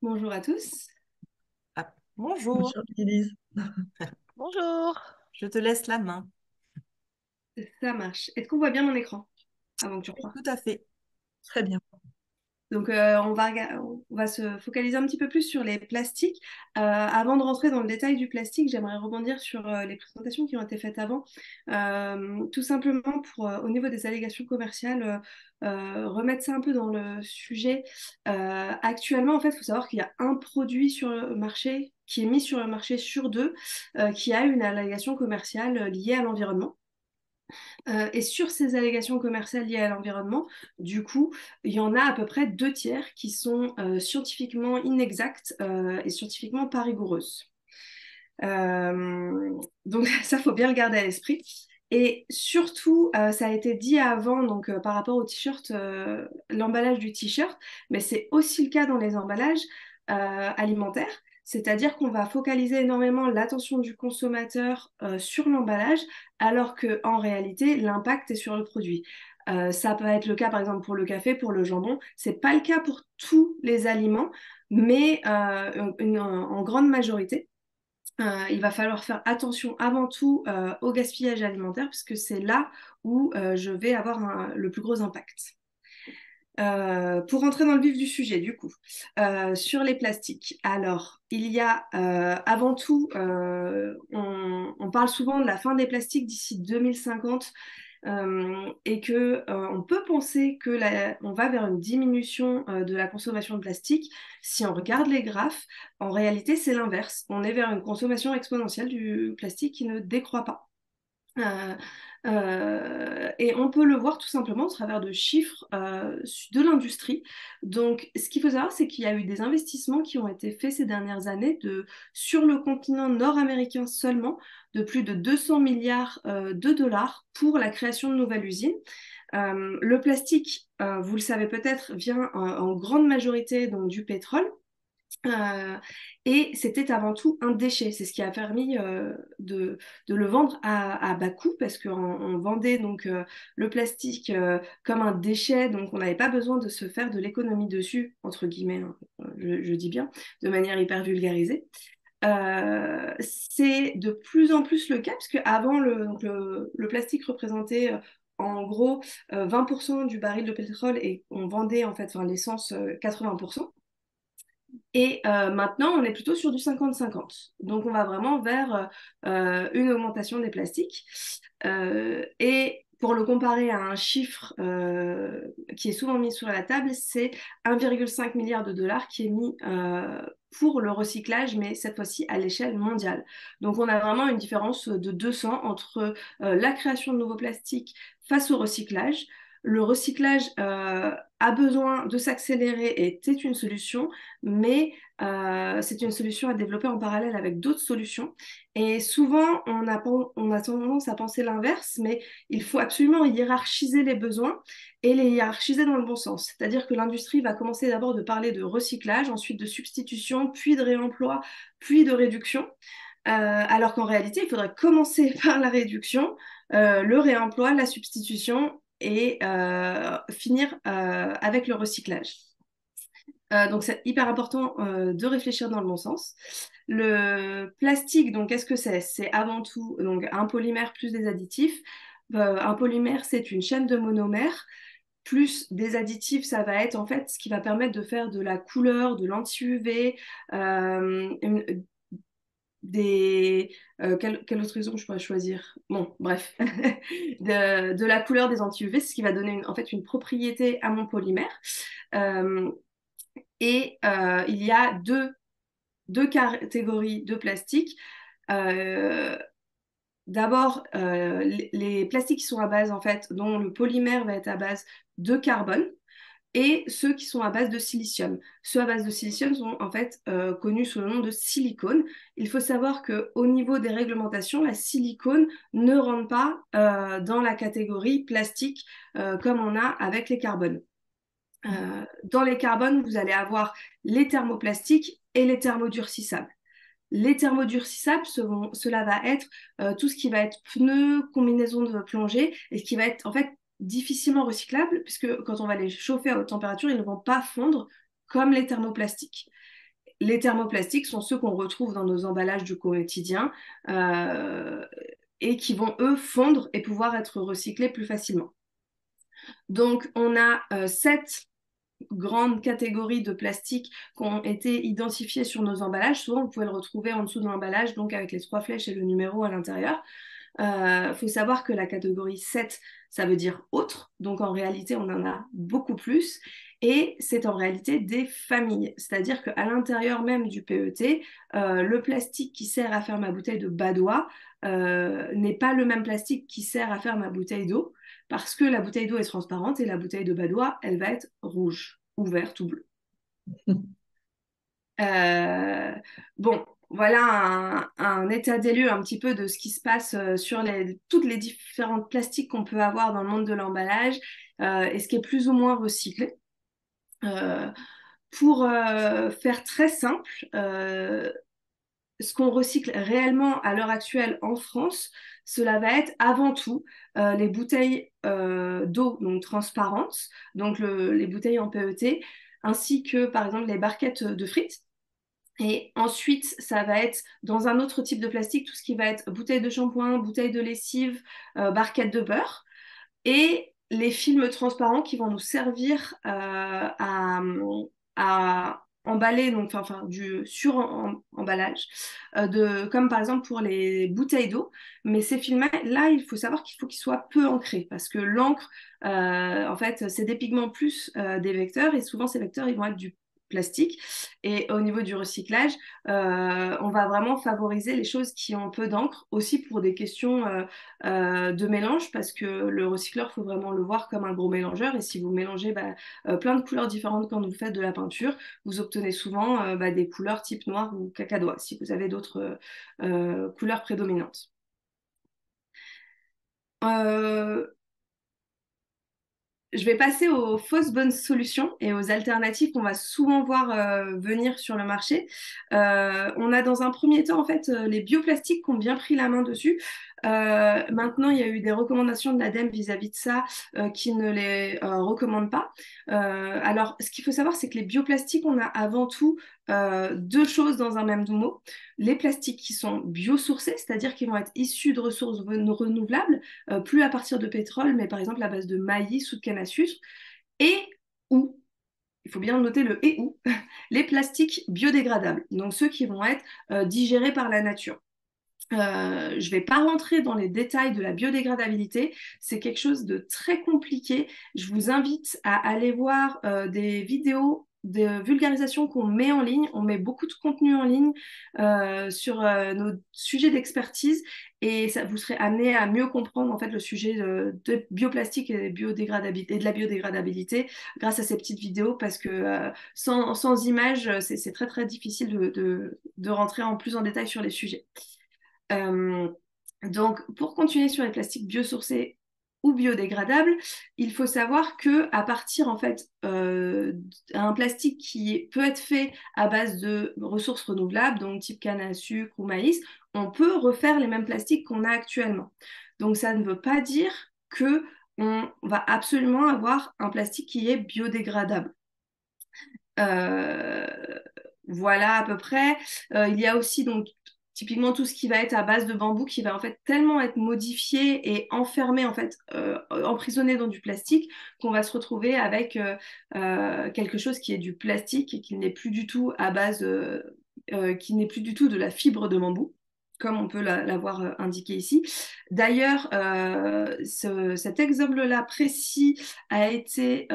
Bonjour à tous. Ah, bonjour, Bonjour Élise. Bonjour. je te laisse la main. Ça marche. Est-ce qu'on voit bien mon écran avant que tu Oui, repartes? tout à fait. Très bien. Donc, on va se focaliser un petit peu plus sur les plastiques. Avant de rentrer dans le détail du plastique, j'aimerais rebondir sur les présentations qui ont été faites avant. Tout simplement pour, au niveau des allégations commerciales, remettre ça un peu dans le sujet. Actuellement, en fait, il faut savoir qu'il y a un produit sur le marché qui est mis sur le marché sur deux qui a une allégation commerciale liée à l'environnement. Et sur ces allégations commerciales liées à l'environnement, du coup, il y en a à peu près deux tiers qui sont scientifiquement inexactes et scientifiquement pas rigoureuses. Euh, donc ça, faut bien le garder à l'esprit. Et surtout, ça a été dit avant, donc par rapport au t-shirt, l'emballage du t-shirt, mais c'est aussi le cas dans les emballages alimentaires. C'est-à-dire qu'on va focaliser énormément l'attention du consommateur sur l'emballage, alors qu'en réalité, l'impact est sur le produit. Ça peut être le cas, par exemple, pour le café, pour le jambon. C'est pas le cas pour tous les aliments, mais en grande majorité. Il va falloir faire attention avant tout au gaspillage alimentaire, puisque c'est là où je vais avoir le plus gros impact. Pour rentrer dans le vif du sujet, du coup, sur les plastiques. Alors, il y a avant tout, on parle souvent de la fin des plastiques d'ici 2050 et que on peut penser que on va vers une diminution de la consommation de plastique. Si on regarde les graphes, en réalité, c'est l'inverse. On est vers une consommation exponentielle du plastique qui ne décroît pas. Euh, et on peut le voir tout simplement au travers de chiffres de l'industrie. Donc, ce qu'il faut savoir, c'est qu'il y a eu des investissements qui ont été faits ces dernières années sur le continent nord-américain seulement, de plus de 200 milliards de dollars pour la création de nouvelles usines. Le plastique, vous le savez peut-être, vient en grande majorité donc, du pétrole. Euh, et c'était avant tout un déchet. C'est ce qui a permis de le vendre à bas coût parce qu'on vendait donc le plastique comme un déchet, donc on n'avait pas besoin de se faire de l'économie dessus, entre guillemets, hein, je dis bien, de manière hyper vulgarisée. C'est de plus en plus le cas parce qu'avant, le plastique représentait en gros 20% du baril de pétrole et on vendait en fait enfin, l'essence 80%. Et maintenant, on est plutôt sur du 50-50. Donc, on va vraiment vers une augmentation des plastiques. Et pour le comparer à un chiffre qui est souvent mis sur la table, c'est 1,5 milliard de dollars qui est mis pour le recyclage, mais cette fois-ci à l'échelle mondiale. Donc, on a vraiment une différence de 200 entre la création de nouveaux plastiques face au recyclage. Le recyclage a besoin de s'accélérer et c'est une solution, mais c'est une solution à développer en parallèle avec d'autres solutions. Et souvent, on a tendance à penser l'inverse, mais il faut absolument hiérarchiser les besoins et les hiérarchiser dans le bon sens. C'est-à-dire que l'industrie va commencer d'abord de parler de recyclage, ensuite de substitution, puis de réemploi, puis de réduction. Alors qu'en réalité, il faudrait commencer par la réduction, le réemploi, la substitution et finir avec le recyclage. Donc c'est hyper important de réfléchir dans le bon sens. Le plastique, donc qu'est-ce que c'est? C'est avant tout donc, un polymère plus des additifs. Un polymère, c'est une chaîne de monomères. Plus des additifs, ça va être en fait ce qui va permettre de faire de la couleur, de l'anti-UV, quelle autre raison je pourrais choisir? Bon, bref, de la couleur des anti-UV, c'est ce qui va donner en fait une propriété à mon polymère. Euh, et il y a deux catégories de plastique. Euh, D'abord, les plastiques qui sont à base, en fait, dont le polymère va être à base de carbone, et ceux qui sont à base de silicium. Ceux à base de silicium sont en fait connus sous le nom de silicone. Il faut savoir qu'au niveau des réglementations, la silicone ne rentre pas dans la catégorie plastique comme on a avec les carbones. Dans les carbones, vous allez avoir les thermoplastiques et les thermodurcissables. Les thermodurcissables, cela va être tout ce qui va être pneus, combinaison de plongée, et qui va être en fait difficilement recyclable, puisque quand on va les chauffer à haute température, ils ne vont pas fondre comme les thermoplastiques. les thermoplastiques sont ceux qu'on retrouve dans nos emballages du quotidien et qui vont, eux, fondre et pouvoir être recyclés plus facilement. Donc, on a 7 grandes catégories de plastique qui ont été identifiées sur nos emballages. Souvent, vous pouvez le retrouver en dessous de l'emballage, donc avec les 3 flèches et le numéro à l'intérieur. Faut savoir que la catégorie 7, ça veut dire autre, donc en réalité on en a beaucoup plus, et c'est en réalité des familles, c'est-à-dire qu'à l'intérieur même du PET, le plastique qui sert à faire ma bouteille de badois n'est pas le même plastique qui sert à faire ma bouteille d'eau, parce que la bouteille d'eau est transparente et la bouteille de badois, elle va être rouge, ou verte ou bleue. Euh, bon, voilà un état des lieux un petit peu de ce qui se passe sur toutes les différentes plastiques qu'on peut avoir dans le monde de l'emballage et ce qui est plus ou moins recyclé. Euh, pour faire très simple, ce qu'on recycle réellement à l'heure actuelle en France, cela va être avant tout les bouteilles d'eau donc transparentes, donc les bouteilles en PET, ainsi que par exemple les barquettes de frites. Et ensuite, ça va être dans un autre type de plastique, tout ce qui va être bouteille de shampoing, bouteille de lessive, barquette de beurre. Et les films transparents qui vont nous servir à emballer, donc, enfin, du sur-emballage, comme par exemple pour les bouteilles d'eau. Mais ces films-là, il faut savoir qu'il faut qu'ils soient peu ancrés, parce que l'encre, en fait, c'est des pigments plus des vecteurs, et souvent ces vecteurs, ils vont être du plastique. Et au niveau du recyclage, on va vraiment favoriser les choses qui ont peu d'encre, aussi pour des questions de mélange, parce que le recycleur, il faut vraiment le voir comme un gros mélangeur. Et si vous mélangez plein de couleurs différentes quand vous faites de la peinture, vous obtenez souvent des couleurs type noir ou cacadois, si vous avez d'autres couleurs prédominantes. Euh, Je vais passer aux fausses bonnes solutions et aux alternatives qu'on va souvent voir venir sur le marché. On a dans un premier temps en fait les bioplastiques qui ont bien pris la main dessus. Maintenant, il y a eu des recommandations de l'ADEME vis-à-vis de ça qui ne les recommandent pas. Alors, ce qu'il faut savoir, c'est que les bioplastiques, on a avant tout 2 choses dans un même mot. Les plastiques qui sont biosourcés, c'est-à-dire qui vont être issus de ressources renouvelables, plus à partir de pétrole, mais par exemple à base de maïs ou de canne à sucre, et ou, il faut bien noter le et ou, les plastiques biodégradables, donc ceux qui vont être digérés par la nature. Je ne vais pas rentrer dans les détails de la biodégradabilité, c'est quelque chose de très compliqué. Je vous invite à aller voir des vidéos de vulgarisation qu'on met en ligne. On met beaucoup de contenu en ligne sur nos sujets d'expertise et ça, vous serez amené à mieux comprendre en fait le sujet de bioplastique et de la biodégradabilité grâce à ces petites vidéos parce que sans images, c'est très très difficile de rentrer en plus en détail sur les sujets. Euh, donc, pour continuer sur les plastiques biosourcés ou biodégradables, il faut savoir que à partir en fait d'un plastique qui peut être fait à base de ressources renouvelables, donc type canne à sucre ou maïs, on peut refaire les mêmes plastiques qu'on a actuellement. Donc, ça ne veut pas dire que on va absolument avoir un plastique qui est biodégradable. Euh, voilà à peu près. Il y a aussi donc typiquement tout ce qui va être à base de bambou qui va en fait tellement être modifié et enfermé en fait emprisonné dans du plastique qu'on va se retrouver avec quelque chose qui est du plastique et qui n'est plus du tout à base qui n'est plus du tout de la fibre de bambou comme on peut l'avoir indiqué ici. D'ailleurs, cet exemple-là précis a été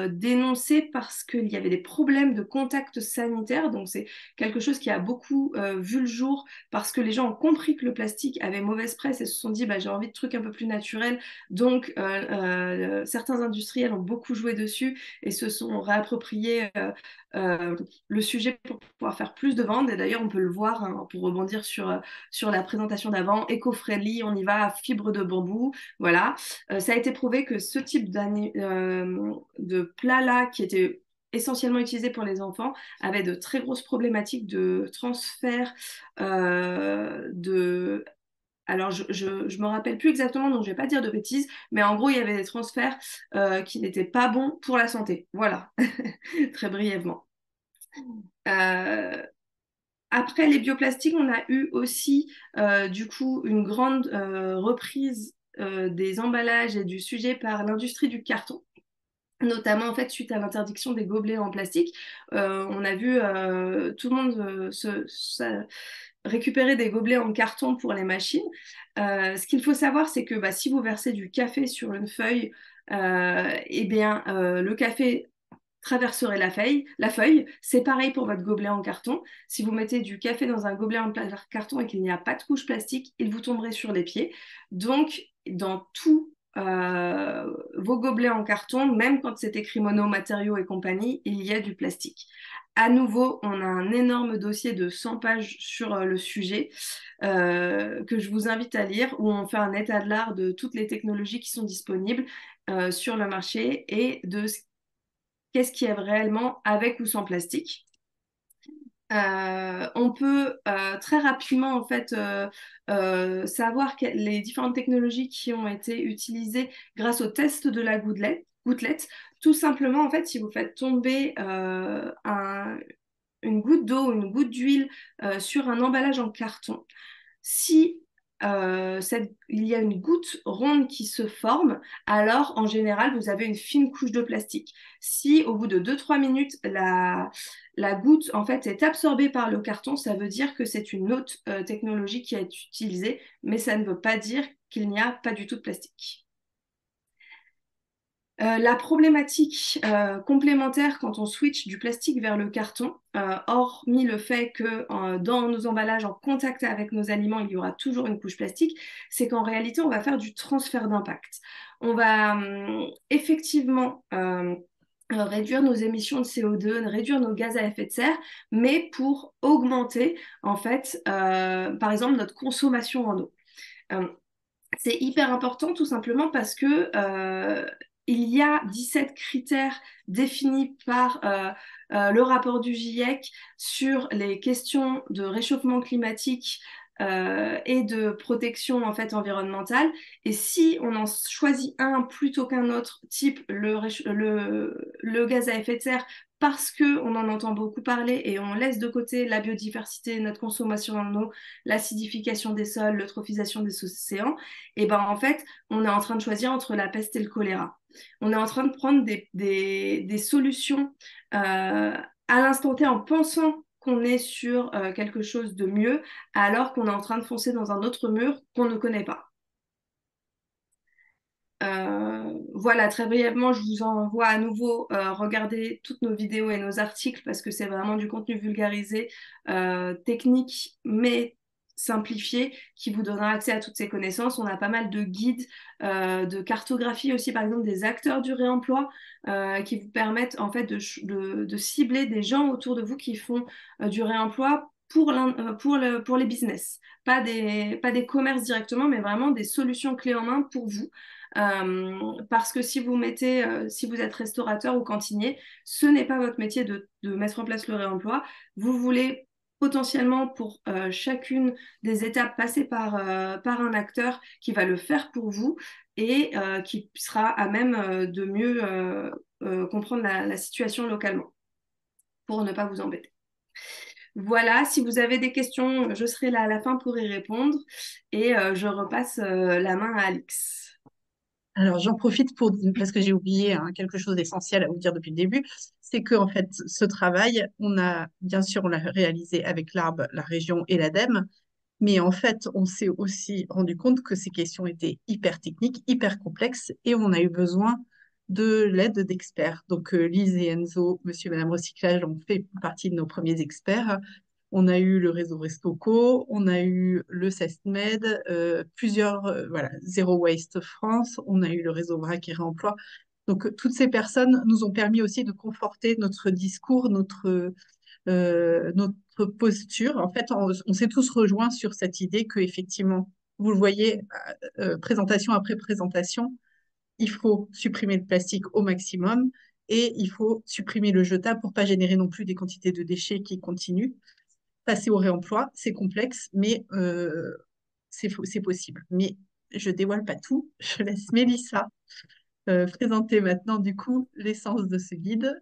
dénoncé parce qu'il y avait des problèmes de contact sanitaire. Donc, c'est quelque chose qui a beaucoup vu le jour parce que les gens ont compris que le plastique avait mauvaise presse et se sont dit bah, j'ai envie de trucs un peu plus naturels. Donc, certains industriels ont beaucoup joué dessus et se sont réappropriés le sujet pour pouvoir faire plus de ventes. Et d'ailleurs, on peut le voir hein, pour rebondir sur la présentation d'avant, éco-friendly, on y va à fibre de bambou. Voilà. Ça a été prouvé que ce type de plat-là, qui était essentiellement utilisé pour les enfants, avait de très grosses problématiques de transfert de... Alors, je me rappelle plus exactement, donc je vais pas dire de bêtises, mais en gros, il y avait des transferts qui n'étaient pas bons pour la santé. Voilà, très brièvement. Euh, Après les bioplastiques, on a eu aussi du coup une grande reprise des emballages et du sujet par l'industrie du carton, notamment en fait suite à l'interdiction des gobelets en plastique. On a vu tout le monde récupérer des gobelets en carton pour les machines. Ce qu'il faut savoir, c'est que bah, si vous versez du café sur une feuille, eh bien, le café traverserait la feuille. C'est pareil pour votre gobelet en carton. Si vous mettez du café dans un gobelet en carton et qu'il n'y a pas de couche plastique, il vous tomberait sur les pieds. Donc, dans tous vos gobelets en carton, même quand c'est écrit mono, matériaux et compagnie, il y a du plastique. À nouveau, on a un énorme dossier de 100 pages sur le sujet que je vous invite à lire, où on fait un état de l'art de toutes les technologies qui sont disponibles sur le marché et de qu'est-ce qui est réellement avec ou sans plastique. On peut très rapidement en fait savoir les différentes technologies qui ont été utilisées grâce au test de la gouttelette. Tout simplement en fait, si vous faites tomber une goutte d'eau, une goutte d'huile sur un emballage en carton, si il y a une goutte ronde qui se forme, alors en général, vous avez une fine couche de plastique. Si au bout de 2-3 minutes, la goutte en fait est absorbée par le carton, ça veut dire que c'est une autre technologie qui a été utilisée, mais ça ne veut pas dire qu'il n'y a pas du tout de plastique. La problématique complémentaire quand on switch du plastique vers le carton, hormis le fait que dans nos emballages en contact avec nos aliments, il y aura toujours une couche plastique, c'est qu'en réalité, on va faire du transfert d'impact. On va effectivement réduire nos émissions de CO2, réduire nos gaz à effet de serre, mais pour augmenter en fait, par exemple, notre consommation en eau. C'est hyper important tout simplement parce que il y a 17 critères définis par le rapport du GIEC sur les questions de réchauffement climatique et de protection en fait environnementale. Et si on en choisit un plutôt qu'un autre, type le gaz à effet de serre, parce qu'on en entend beaucoup parler et on laisse de côté la biodiversité, notre consommation en eau, l'acidification des sols, l'eutrophisation des océans, et ben en fait, on est en train de choisir entre la peste et le choléra. On est en train de prendre des solutions à l'instant T en pensant qu'on est sur quelque chose de mieux, alors qu'on est en train de foncer dans un autre mur qu'on ne connaît pas. Voilà, très brièvement, je vous envoie à nouveau regarder toutes nos vidéos et nos articles parce que c'est vraiment du contenu vulgarisé, technique, mais simplifié, qui vous donnera accès à toutes ces connaissances. On a pas mal de guides, de cartographie aussi, par exemple, des acteurs du réemploi qui vous permettent en fait de cibler des gens autour de vous qui font du réemploi pour les business. Pas des commerces directement, mais vraiment des solutions clés en main pour vous. Parce que si vous êtes restaurateur ou cantinier, ce n'est pas votre métier de mettre en place le réemploi. Vous voulez potentiellement pour chacune des étapes passer par un acteur qui va le faire pour vous et qui sera à même de mieux comprendre la situation localement pour ne pas vous embêter. Voilà, si vous avez des questions, je serai là à la fin pour y répondre et je repasse la main à Alix. Alors, j'en profite parce que j'ai oublié quelque chose d'essentiel à vous dire depuis le début, c'est que en fait, ce travail, bien sûr, on l'a réalisé avec l'ARB, la région et l'ADEME, mais en fait, on s'est aussi rendu compte que ces questions étaient hyper techniques, hyper complexes, et on a eu besoin de l'aide d'experts. Donc, Lise et Enzo, Monsieur et Madame Recyclage, ont fait partie de nos premiers experts. On a eu le réseau Restoco, on a eu le CESTMED, plusieurs, voilà, Zero Waste France, on a eu le réseau Vrac et Réemploi. Donc, toutes ces personnes nous ont permis aussi de conforter notre discours, notre posture. En fait, on s'est tous rejoints sur cette idée que, effectivement, vous le voyez, présentation après présentation, il faut supprimer le plastique au maximum et il faut supprimer le jetable pour pas générer non plus des quantités de déchets qui continuent. Passer au réemploi, c'est complexe, mais c'est possible. Mais je dévoile pas tout. Je laisse Mélissa présenter maintenant du coup l'essence de ce guide